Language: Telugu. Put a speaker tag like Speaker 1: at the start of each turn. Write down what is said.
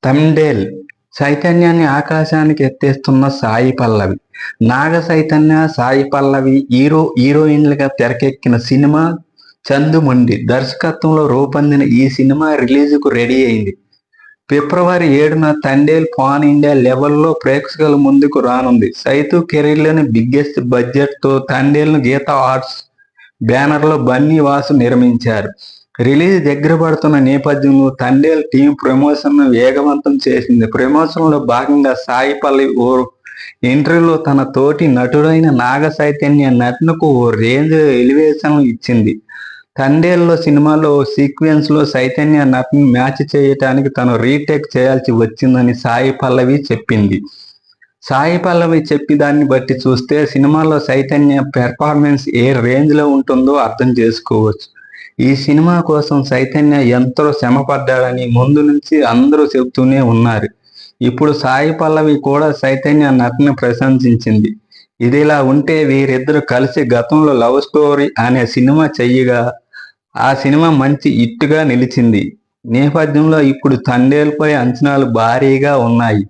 Speaker 1: తండేల్ చైతన్యాన్ని ఆకాశానికి ఎత్తేస్తున్న సాయి పల్లవి. నాగ చైతన్య, సాయి పల్లవి హీరోయిన్లుగా తెరకెక్కిన సినిమా చందుమొండి దర్శకత్వంలో రూపొందిన ఈ సినిమా రిలీజుకు రెడీ అయింది. ఫిబ్రవరి 7న తండేల్ పాన్ ఇండియా లెవెల్లో ప్రేక్షకుల ముందుకు రానుంది. సైతు కెరీర్లోని బిగ్గెస్ట్ బడ్జెట్తో తండేల్ను గీతా ఆర్ట్స్ బ్యానర్లో బన్నీ వాసు నిర్మించారు. రిలీజ్ దగ్గర పడుతున్న నేపథ్యంలో తండేల్ టీం ప్రమోషన్ను వేగవంతం చేసింది. ప్రమోషన్లో భాగంగా సాయి పల్లవి ఓ ఇంటర్వ్యూలో తన తోటి నటుడైన నాగ చైతన్య నటనకు ఓ రేంజ్ ఎలివేషన్ ఇచ్చింది. తండేల్లో సినిమాలో ఓ సీక్వెన్స్లో చైతన్య నటన మ్యాచ్ చేయటానికి తను రీటేక్ చేయాల్సి వచ్చిందని సాయి పల్లవి చెప్పింది. సాయి పల్లవి చెప్పి దాన్ని బట్టి చూస్తే సినిమాలో చైతన్య పెర్ఫార్మెన్స్ ఏ రేంజ్లో ఉంటుందో అర్థం చేసుకోవచ్చు. ఈ సినిమా కోసం చైతన్య ఎంతో శ్రమపడ్డాడని ముందు నుంచి అందరూ చెబుతూనే ఉన్నారు. ఇప్పుడు సాయి పల్లవి కూడా చైతన్య నటన ప్రశంసించింది. ఇదిలా ఉంటే వీరిద్దరూ కలిసి గతంలో లవ్ స్టోరీ అనే సినిమా చెయ్యగా ఆ సినిమా మంచి హిట్గా నిలిచింది. నేపథ్యంలో ఇప్పుడు తండేల్పై అంచనాలు భారీగా ఉన్నాయి.